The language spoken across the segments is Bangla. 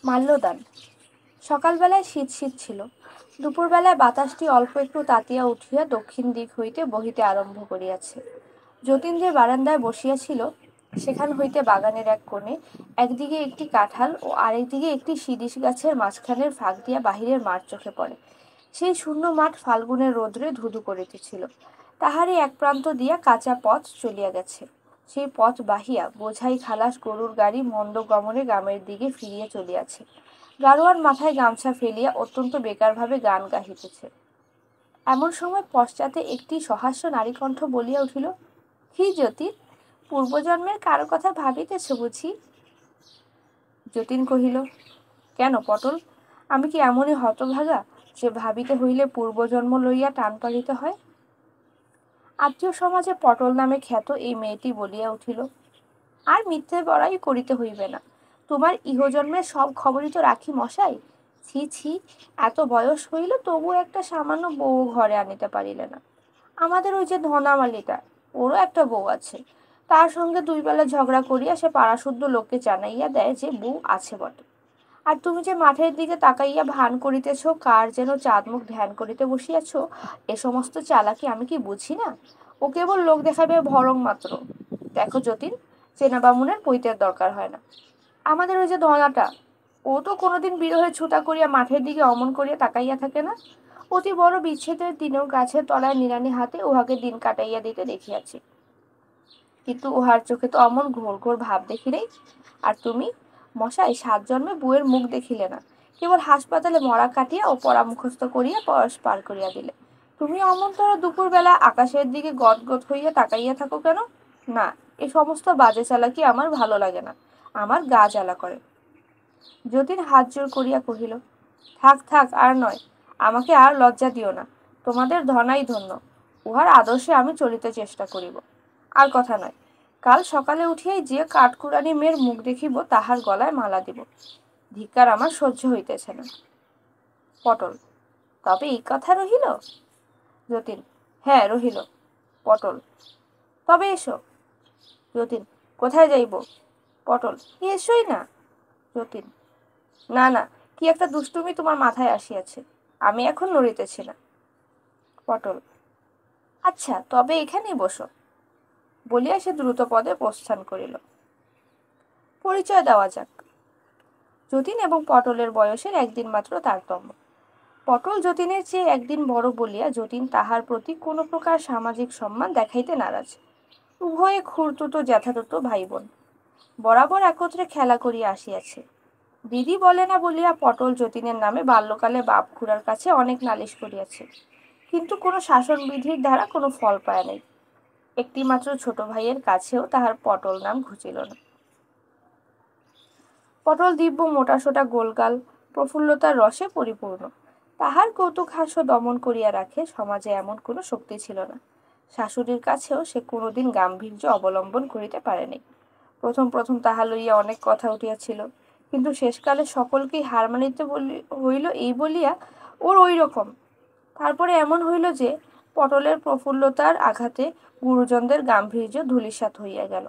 মাল্যদান। সকালবেলায় শীত শীত ছিল। দুপুরবেলায় বাতাসটি অল্প একটু তাতিয়া উঠিয়া দক্ষিণ দিক হইতে বহিতে আরম্ভ করিয়াছে। যতীন যে বারান্দায় বসিয়াছিল সেখান হইতে বাগানের এক কোণে একদিকে একটি কাঁঠাল ও আরেকদিকে একটি শিরীষ গাছের মাঝখানের ফাঁক দিয়া বাহিরের মাঠ চোখে পড়ে। সেই শূন্য মাঠ ফাল্গুনের রৌদ্রে ধুধু করিতেছিল। তাহারই এক প্রান্ত দিয়া কাঁচা পথ চলিয়া গেছে। সেই পথ বাহিয়া বোঝাই খালাস গরুর গাড়ি মন্দ গমনে গ্রামের দিকে ফিরিয়া চলিয়াছে। গাড়োয়ান মাথায় গামছা ফেলিয়া অত্যন্ত বেকারভাবে গান গাহিতেছে। এমন সময় পশ্চাতে একটি সহাস্য নারীকণ্ঠ বলিয়া উঠিল, কি যতীন, পূর্বজন্মের কারো কথা ভাবিতেছ বুঝি? যতীন কহিল, কেন পটল, আমি কি এমনই হতভাগা যে ভাবিতে হইলে পূর্বজন্ম লইয়া টান পাড়িতে হয়? আত্মীয় সমাজে পটল নামে খ্যাত এই মেয়েটি বলিয়া উঠিল, আর মিথ্যে বড়াই করিতে হইবে না। তোমার ইহজন্মের সব খবরই তো রাখি মশাই। ছি ছি, এত বয়স হইল তবু একটা সামান্য বউ ঘরে আনিতে পারিলে না। আমাদের ওই যে ধনামালিটা, ওরও একটা বউ আছে। তার সঙ্গে দুই বেলা ঝগড়া করিয়া সে পাড়াশুদ্ধ লোককে জানাইয়া দেয় যে বউ আছে বটে। আর তুমি যে মাঠের দিকে তাকাইয়া ভান করিতেছ কার যেন চাঁদমুখ ধ্যান করিতে বসিয়াছ, এ সমস্ত চালাকি আমি কি বুঝি না? ও কেবল লোক দেখাবে ভরং মাত্র। দেখো যতীন, চেনা বামুনের পৈতের দরকার হয় না। আমাদের ওই যে ধনাটা, ও তো কোনোদিন বিরহে ছুতা করিয়া মাঠের দিকে অমন করিয়া তাকাইয়া থাকে না। অতি বড় বিচ্ছেদের দিনেও গাছের তলায় নিড়ানি হাতে উহাকে দিন কাটাইয়া দিতে দেখিয়াছি, কিন্তু উহার চোখে তো অমন ঘোর ঘোর ভাব দেখি নাই। আর তুমি মশাই 7 জন্মে বউয়ের মুখ দেখিলে না, কেবল হাসপাতালে মরা কাটিয়া ও পড়া মুখস্থ করিয়া বয়স পার করিয়া দিলে। তুমি অমন দুপুরবেলা আকাশের দিকে গদগদ হইয়া তাকাইয়া থাকো কেন? না, এ সমস্ত বাজে চালাকি আমার ভালো লাগে না, আমার গা জ্বালা করে। যতীন হাত জোর করিয়া কহিল, থাক থাক, আর নয়, আমাকে আর লজ্জা দিও না। তোমাদের ধনাই ধন্য, উহার আদর্শে আমি চলিতে চেষ্টা করিব। আর কথা নয়, কাল সকালে উঠিয়াই যে কাঠকুড়ানি মেয়ের মুখ দেখিব তাহার গলায় মালা দিব। ধিক্কার আমার সহ্য হইতেছে না। পটল, তবে এই কথা রহিল? যতীন, হ্যাঁ রহিল। পটল, তবে এসো। যতীন, কোথায় যাইব? পটল, এসোই না। যতীন, না না, কি একটা দুষ্টুমি তোমার মাথায় আসিয়াছে, আমি এখন নড়িতেছি না। পটল, আচ্ছা তবে এখানেই বসো, বলিয়া সে দ্রুত পদে প্রস্থান করিল। পরিচয় দেওয়া যাক। যতীন এবং পটলের বয়সের একদিন মাত্র তারতম্য। পটল যতীনের চেয়ে একদিন বড় বলিয়া যতীন তাহার প্রতি কোনো প্রকার সামাজিক সম্মান দেখাইতে নারাজ। উভয়ে খুড়তুতো জ্যাঠাতুতো ভাই বোন, বরাবর একত্রে খেলা করিয়া আসিয়াছে। দিদি বলে না বলিয়া পটল যতীনের নামে বাল্যকালে বাপ খুড়ার কাছে অনেক নালিশ করিয়াছে, কিন্তু কোনো শাসনবিধির দ্বারা কোনো ফল পায় নাই। একটি মাত্র ছোট ভাইয়ের কাছেও তাহার পটল নাম ঘুচিল না। পটল দিব্য মোটাসোটা গোলগাল, প্রফুল্লতার রসে পরিপূর্ণ। তাহার কৌতুক হাস্য দমন করিয়া রাখে সমাজে এমন কোনো শক্তি ছিল না। শাশুড়ির কাছেও সে কোনোদিন গাম্ভীর্য অবলম্বন করিতে পারেনি। প্রথম প্রথম তাহা লইয়া অনেক কথা উঠিয়াছিল, কিন্তু শেষকালে সকলকেই হার মানিতে হইল এই বলিয়া ওর ওই রকম। তারপরে এমন হইল যে পটলের প্রফুল্লতার আঘাতে গুরুজনদের গাম্ভীর্য ধূলিসাৎ হইয়া গেল।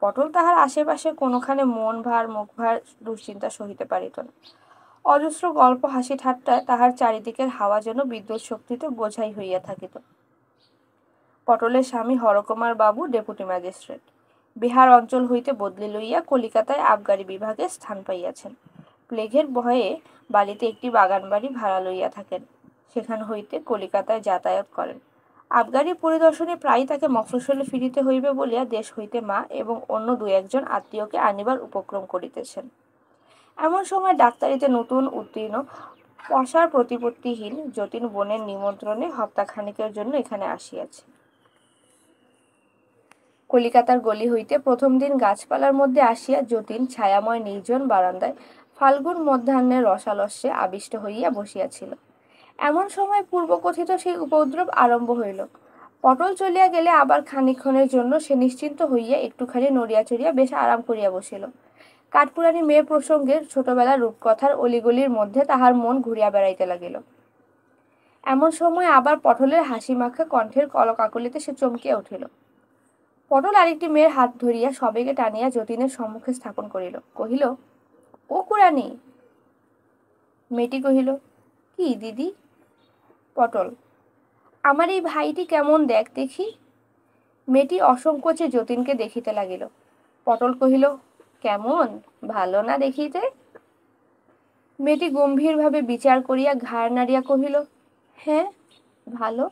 পটল তাহার আশেপাশে কোনোখানে মন ভার মুখ ভার দুশ্চিন্তা সহিতে পারিত না। অজস্র গল্প হাসি ঠাট্টায় তাহার চারিদিকের হাওয়া যেন বিদ্যুৎ শক্তিতে বোঝাই হইয়া থাকিত। পটলের স্বামী হরকুমার বাবু ডেপুটি ম্যাজিস্ট্রেট, বিহার অঞ্চল হইতে বদলি লইয়া কলিকাতায় আবগারি বিভাগে স্থান পাইয়াছেন। প্লেগের ভয়ে বালিতে একটি বাগান বাড়ি ভাড়া লইয়া থাকেন, সেখান হইতে কলিকাতায় যাতায়াত করেন। আবগারি পরিদর্শনে প্রায়ই তাকে মফস্বলে ফিরিতে হইবে বলিয়া দেশ হইতে মা এবং অন্য 2-1 আত্মীয়কে আনিবার উপক্রম করিতেছেন। এমন সময় ডাক্তারিতে নতুন উত্তীর্ণ পসার প্রতিপত্তিহীন যতীন বোনের নিমন্ত্রণে হপ্তাখানেকের জন্য এখানে আসিয়াছে। কলিকাতার গলি হইতে প্রথম দিন গাছপালার মধ্যে আসিয়া যতীন ছায়াময় নির্জন বারান্দায় ফাল্গুন মধ্যাহ্নের রসালস্যে আবিষ্ট হইয়া বসিয়াছিল। এমন সময় পূর্বকথিত সেই উপদ্রব আরম্ভ হইল। পটল চলিয়া গেলে আবার খানিকক্ষণের জন্য সে নিশ্চিন্ত হইয়া একটুখানি নড়িয়া চড়িয়া বেশ আরাম করিয়া বসিল। কাঠপুরানি মেয়ে প্রসঙ্গে ছোটবেলার রূপকথার অলিগলির মধ্যে তাহার মন ঘুরিয়া বেড়াইতে লাগিল। এমন সময় আবার পটলের হাসি মাখা কণ্ঠের কলকাকলিতে সে চমকিয়া উঠিল। পটল আরেকটি মেয়ের হাত ধরিয়া সবেগে টানিয়া যতীনের সম্মুখে স্থাপন করিল, কহিল, ও কুড়ানি, মেয়েটি কহিল, কি দিদি? পটল, আমার এই ভাইটি কেমন দেখ দেখি। মেয়েটি অসংকোচে যতীনকে দেখিতে লাগিল। পটল কহিল, কেমন, ভালো না দেখিতে? মেয়েটি গম্ভীরভাবে বিচার করিয়া ঘাড় নাড়িয়া কহিল, হ্যাঁ, ভালো।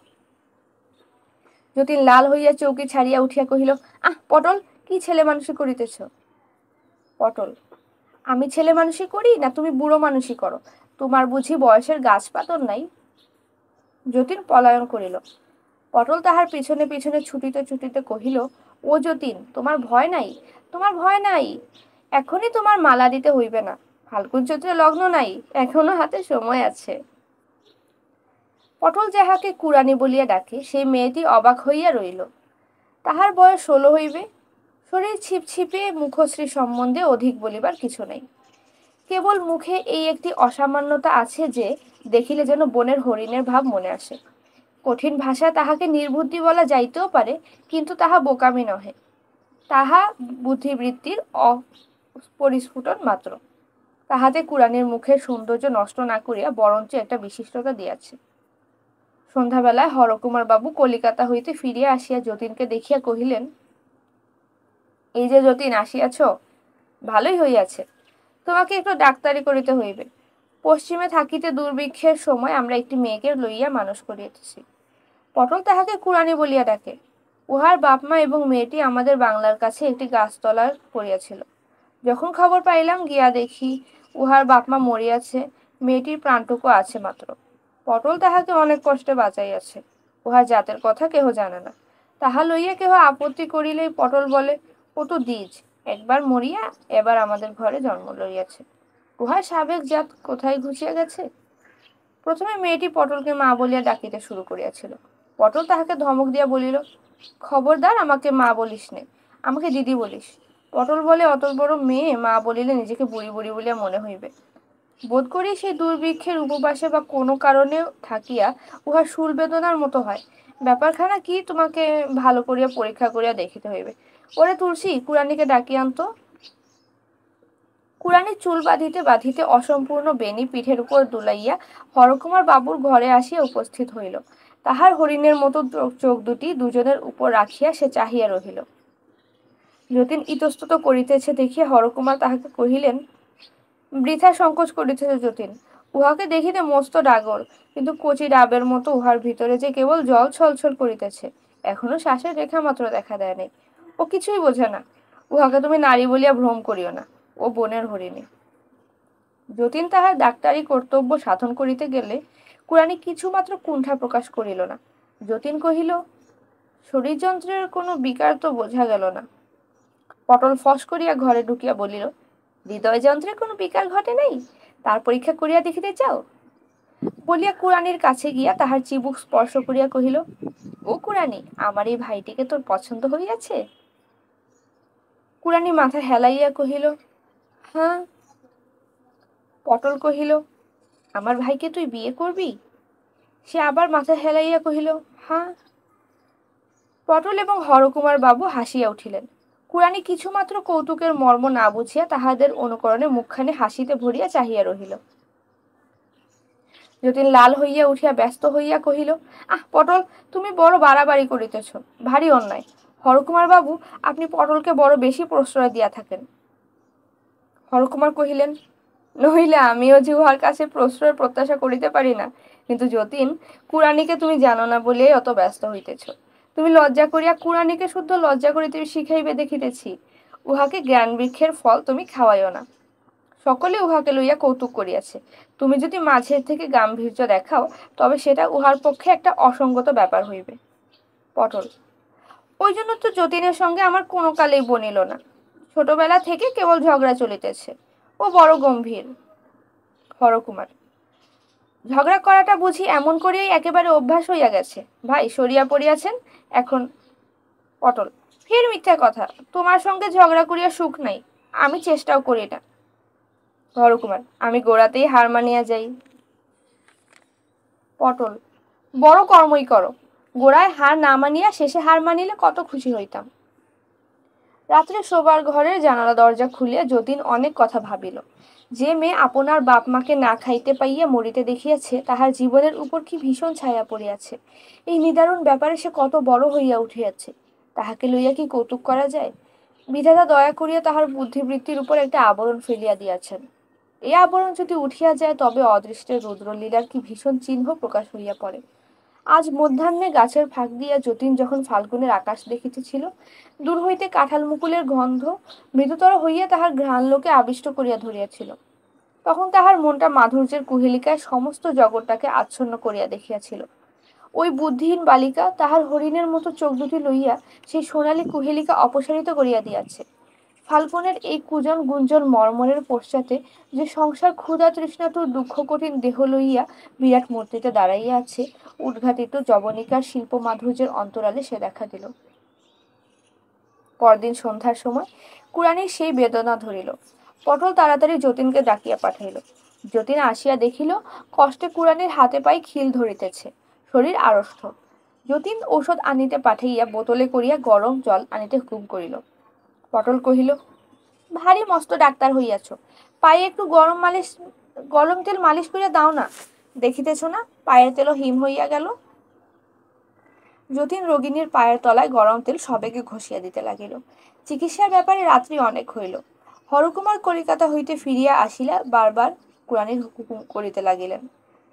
যতীন লাল হইয়া চৌকি ছাড়িয়া উঠিয়া কহিল, আহ পটল, কি ছেলে মানুষই করিতেছ? পটল, আমি ছেলে মানুষই করি না তুমি বুড়ো মানুষই করো? তোমার বুঝি বয়সের গাছ পাতর নাই? যতীন পলায়ন করিল। পটল তাহার পিছনে পিছনে ছুটিতে ছুটিতে কহিল, ও যতীন, তোমার ভয় নাই? তোমার ভয় নাই? এখনই তোমার মালা দিতে হইবে না। ফাল্গুন চৈত্রে লগ্ন নাই, এখনো হাতে সময় আছে। পটল যাহাকে কুড়ানি বলিয়া ডাকে সেই মেয়েটি অবাক হইয়া রইল। তাহার বয়স 16 হইবে। শরীর ছিপছিপে, মুখশ্রী সম্বন্ধে অধিক বলিবার কিছু নাই। কেবল মুখে এই একটি অসামান্যতা আছে যে দেখিলে যেন বনের হরিণের ভাব মনে আসে। কঠিন ভাষায় তাহাকে নির্বুদ্ধি বলা যাইতেও পারে, কিন্তু তাহা বোকামি নহে, তাহা বুদ্ধিবৃত্তির পরিস্ফুটন মাত্র। তাহাতে কুড়ানির মুখের সৌন্দর্য নষ্ট না করিয়া বরঞ্চ একটা বিশিষ্টতা দিয়াছে। সন্ধ্যাবেলায় হরকুমার বাবু কলিকাতা হইতে ফিরিয়া আসিয়া যতীনকে দেখিয়া কহিলেন, এই যে যতীন আসিয়াছ, ভালোই হইয়াছে। তোমাকে একটু ডাক্তারি করিতে হইবে। পশ্চিমে থাকিতে দুর্ভিক্ষের সময় আমরা একটি মেয়েকে লইয়া মানুষ করিতেছি। পটল তাহাকে কুড়ানি বলিয়া ডাকে। উহার বাপ মা এবং মেয়েটি আমাদের বাংলার কাছে একটি গাছতলায় পড়িয়াছিল। যখন খবর পাইলাম, গিয়া দেখি উহার বাপ মা মরিয়াছে, মেয়েটির প্রাণটুকু আছে মাত্র। পটল তাহাকে অনেক কষ্টে বাঁচাইয়াছে। উহার জাতের কথা কেহ জানে না। তাহা লইয়া কেহ আপত্তি করিলেই পটল বলে, ও তো দ্বিজ, একবার মরিয়া এবার আমাদের ঘরে জন্ম লইয়াছে। উহার সাবেক জাত কোথায় ঘুচিয়া গেছে। প্রথমে মেয়েটি পটলকে মা বলিয়া ডাকিতে শুরু করিয়াছিল। পটল তাহাকে ধমক দিয়া বলিল, খবরদার আমাকে মা বলিস নে, আমাকে দিদি বলিস। পটল বলে, অত বড় মেয়ে, মা বলিলে নিজেকে বুড়ি বুড়ি বলিয়া মনে হইবে। বোধ করি সেই দুর্ভিক্ষের উপবাসে বা কোনো কারণে থাকিয়া উহার শুল বেদনার মতো হয়। ব্যাপারখানা কি তোমাকে ভালো করিয়া পরীক্ষা করিয়া দেখিতে হইবে। ওরে তুলসী, কুড়ানিকে ডাকিয়া আনতো। কুড়ানি চুল বাঁধিতে বাঁধিতে অসম্পূর্ণ বেণী পিঠের উপর দুলাইয়া হরকুমার বাবুর ঘরে আসিয়া উপস্থিত হইল। তাহার হরিণের মতো চোখ দুটি দুজনের উপর রাখিয়া সে চাহিয়া রহিল। যতীন ইতস্তত করিতেছে দেখিয়া হরকুমার তাহাকে কহিলেন, বৃথা সংকোচ করিতেছে যতীন। উহাকে দেখিতে মস্ত ডাগর, কিন্তু কচি ডাবের মতো উহার ভিতরে যে কেবল জল ছলছল করিতেছে, এখনো শ্বাসের রেখা মাত্র দেখা দেয় নাই। ও কিছুই বোঝে না। উহাকে তুমি নারী বলিয়া ভ্রম করিও না, ও বনের হরিণী। যতীন তাহার ডাক্তারি কর্তব্য সাধন করিতে গেলে কুড়ানি কিছুমাত্র কুণ্ঠা প্রকাশ করিল না। যতীন কহিল, শরীরযন্ত্রের কোনো বিকার তো বোঝা গেল না। পটল ফস করিয়া ঘরে ঢুকিয়া বলিল, হৃদয়যন্ত্রে কোনো বিকার ঘটে নাই, তার পরীক্ষা করিয়া দেখিতে চাও? বলিয়া কুড়ানির কাছে গিয়া তাহার চিবুক স্পর্শ করিয়া কহিল, ও কুড়ানি, আমার এই ভাইটিকে তোর পছন্দ হইয়াছে? কুড়ানি মাথা হেলাইয়া কহিল, হ্যাঁ। পটল কহিল, আমার ভাইকে তুই বিয়ে করবি? সে আবার মাথা হেলাইয়া কহিল, হ্যাঁ। পটল এবং হরকুমার বাবু হাসিয়া উঠিলেন। কুড়ানি কিছুমাত্র কৌতুকের মর্ম না বুঝিয়া তাহাদের অনুকরণে মুখখানি হাসিতে ভরিয়া চাহিয়া রহিল। যতীন লাল হইয়া উঠিয়া ব্যস্ত হইয়া কহিল, আহ পটল, তুমি বড় বাড়াবাড়ি করিতেছ, ভারী অন্যায়। হরকুমার বাবু, আপনি পটলকে বড় বেশি প্রশ্রয় দিয়া থাকেন। হরকুমার কহিলেন, নহিলে আমিও যে উহার কাছে প্রশ্রয়ের প্রত্যাশা করিতে পারি না। কিন্তু যতীন, কুড়ানিকে তুমি জানো না বলিয়াই অত ব্যস্ত হইতেছ। তুমি লজ্জা করিয়া কুড়ানিকে শুদ্ধ লজ্জা করিতে শিখাইবে দেখিতেছি। উহাকে জ্ঞান বৃক্ষের ফল তুমি খাওয়াইও না। সকলে উহাকে লইয়া কৌতুক করিয়াছে। তুমি যদি মাঝের থেকে গাম্ভীর্য দেখাও, তবে সেটা উহার পক্ষে একটা অসঙ্গত ব্যাপার হইবে। পটল, ওই জন্য তো যতীনের সঙ্গে আমার কোনো কালেই বনিল না। ছোটবেলা থেকে কেবল ঝগড়া চলিতেছে, ও বড় গম্ভীর। হরকুমার, ঝগড়া করাটা বুঝি এমন করিয়াই একেবারে অভ্যাস হইয়া গেছে। ভাই সরিয়া পড়িয়াছেন এখন। পটল, ফের মিথ্যা কথা, তোমার সঙ্গে ঝগড়া করিয়া সুখ নাই, আমি চেষ্টাও করি না। হরকুমার, আমি গোড়াতেই হার মানিয়া যাই। পটল, বড় কর্মই করো। গোড়ায় হার না মানিয়া শেষে হার মানিলে কত খুশি হইতাম। রাত্রে শোবার ঘরের জানালা দরজা খুলিয়া যতীন অনেক কথা ভাবিল। যে মেয়ে আপনার বাপ মাকে না খাইতে পাইয়া মরিতে দেখিয়াছে, তাহার জীবনের উপর কি ভীষণ ছায়া পড়িয়াছে। এই নিদারুণ ব্যাপারে সে কত বড় হইয়া উঠিয়াছে, তাহাকে লইয়া কি কৌতুক করা যায়? বিধাতা দয়া করিয়া তাহার বুদ্ধিবৃত্তির উপর একটা আবরণ ফেলিয়া দিয়াছেন। এই আবরণ যদি উঠিয়া যায়, তবে অদৃষ্টের রুদ্রলীলার কি ভীষণ চিহ্ন প্রকাশ হইয়া পড়ে। আজ মধ্যাহ্নে গাছের ফাঁক দিয়া যতীন যখন ফাল্গুনের আকাশ দেখিতেছিল, দূর হইতে কাঁঠাল মুকুলের গন্ধ মৃদুতর হইয়া তাহার ঘ্রাণলোকে আবিষ্ট করিয়া ধরিয়াছিল। তখন তাহার মনটা মাধুর্যের কুহেলিকায় সমস্ত জগৎটাকে আচ্ছন্ন করিয়া দেখিয়াছিল। ওই বুদ্ধিহীন বালিকা তাহার হরিণের মতো চোখ দুটি লইয়া সেই সোনালী কুহেলিকা অপসারিত করিয়া দিয়াছে। ফাল্গুনের এই কুজন গুঞ্জন মর্মরের পশ্চাতে যে সংসার ক্ষুধা তৃষ্ণাতুর দুঃখ কঠিন দেহ লইয়া বিরাট মূর্তিতে দাঁড়াইয়া আছে, উদ্ঘাটিত যবনিকার শিল্প মাধুর্যের অন্তরালে সে দেখা দিল। পরদিন সন্ধ্যার সময় কুড়ানির সেই বেদনা ধরিল। পটল তাড়াতাড়ি যতীনকে ডাকিয়া পাঠাইল। যতীন আসিয়া দেখিল কষ্টে কুড়ানির হাতে পায়ে খিল ধরিতেছে, শরীর আড়ষ্ট। যতীন ঔষধ আনিতে পাঠাইয়া বোতলে করিয়া গরম জল আনিতে হুকুম করিল। পটল কহিল, ভারী মস্ত ডাক্তার হইয়াছ, পায়ে একটু গরম তেল মালিশ করিয়া দাও না। দেখিতেছ না পায়ের তেলও হিম হইয়া গেল। যতীন রোগিনীর পায়ের তলায় গরম তেল সবেগে ঘষিয়া দিতে লাগিল। চিকিৎসার ব্যাপারে রাত্রি অনেক হইল। হরকুমার কলিকাতা হইতে ফিরিয়া আসিলা বারবার কুড়ানির হুকুম করিতে লাগিলেন।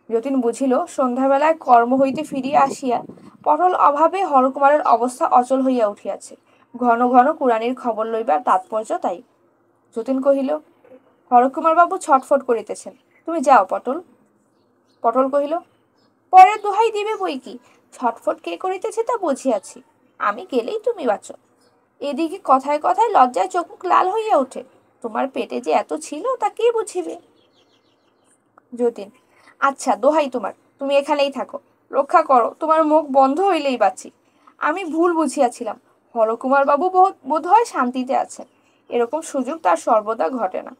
যতীন বুঝিল সন্ধ্যাবেলায় কর্ম হইতে ফিরিয়া আসিয়া পটল অভাবে হরকুমারের অবস্থা অচল হইয়া উঠিয়াছে। ঘন ঘন কুড়ানির খবর লইবার তাৎপর্য তাই। যতীন কহিল, হরকুমার বাবু ছটফট করিতেছেন, তুমি যাও পটল। পটল কহিল, পরের দোহাই দিবে বই কি, ছটফট কে করিতেছে তা বুঝিয়াছি, আমি গেলেই তুমি বাঁচো। এদিকে কথায় কথায় লজ্জায় চোখ মুখ লাল হইয়া ওঠে, তোমার পেটে যে এত ছিল তা কে বুঝিবে। যতীন, আচ্ছা দোহাই তোমার, তুমি এখানেই থাকো, রক্ষা করো, তোমার মুখ বন্ধ হইলেই বাঁচি। আমি ভুল বুঝিয়াছিলাম, হরকুমার বাবু বোধ হয় শান্তিতে আছেন, এরকম সুযোগ তার সর্বদা ঘটে না।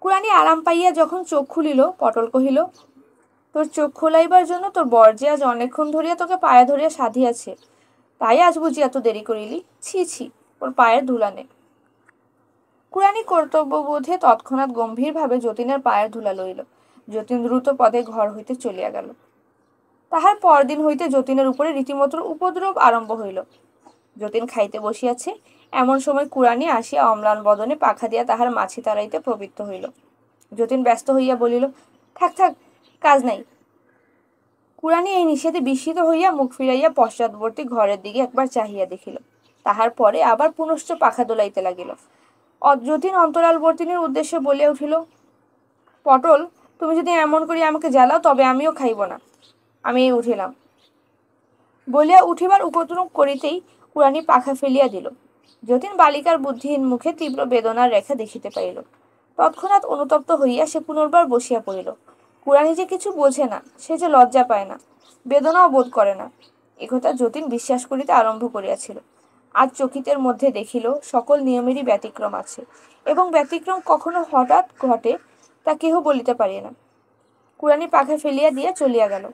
কুড়ানি আরাম পাইয়া যখন চোখ খুলিল, পটল কহিল, তোর চোখ খোলাইবার জন্য তোর বর যে আজ অনেকক্ষণ ধরিয়া তোকে পায়ে ধরিয়া সাধিয়াছে, তাই আজ বুঝি এত দেরি করিলি? ছি ছি, ওর পায়ের ধুলা নে। কুড়ানি কর্তব্যবোধে তৎক্ষণাৎ গম্ভীরভাবে যতীনের পায়ের ধুলা লইল। যতীন দ্রুত পদে ঘর হইতে চলিয়া গেল। তাহার পরদিন হইতে যতীনের উপরে রীতিমতো উপদ্রব আরম্ভ হইল। যতীন খাইতে বসিয়াছে, এমন সময় কুড়ানি আসিয়া অম্লান বদনে পাখা দিয়া তাহার মাছি তাড়াইতে প্রবৃত্ত হইল। যতীন ব্যস্ত হইয়া বলিল, থাক থাক, কাজ নাই। কুড়ানি এই নিষেধে বিস্মিত হইয়া মুখ ফিরাইয়া পশ্চাৎবর্তী ঘরের দিকে একবার চাহিয়া দেখিল। তাহার পরে আবার পুনশ্চ পাখা দোলাইতে লাগিল। যতীন অন্তরালবর্তিনীর উদ্দেশ্যে বলিয়া উঠিল, পটল, তুমি যদি এমন করি আমাকে জ্বালাও, তবে আমিও খাইব না, আমি উঠিলাম। বলিয়া উঠিবার উপদ্রব করিতেই কুড়ানি পাখা ফেলিয়া দিল। যতীন বালিকার বুদ্ধিহীন মুখে তীব্র বেদনার রেখা দেখিতে পাইল। তৎক্ষণাৎ অনুতপ্ত হইয়া সে পুনর্বার বসিয়া পড়িল। কুড়ানি যে কিছু বোঝে না, সে যে লজ্জা পায় না, বেদনাও বোধ করে না, একথা যতীন বিশ্বাস করিতে আরম্ভ করিয়াছিল। আজ চকিতের মধ্যে দেখিল সকল নিয়মেরই ব্যতিক্রম আছে, এবং ব্যতিক্রম কখনো হঠাৎ ঘটে তা কেহ বলিতে পারে না। কুড়ানি পাখা ফেলিয়া দিয়া চলিয়া গেল।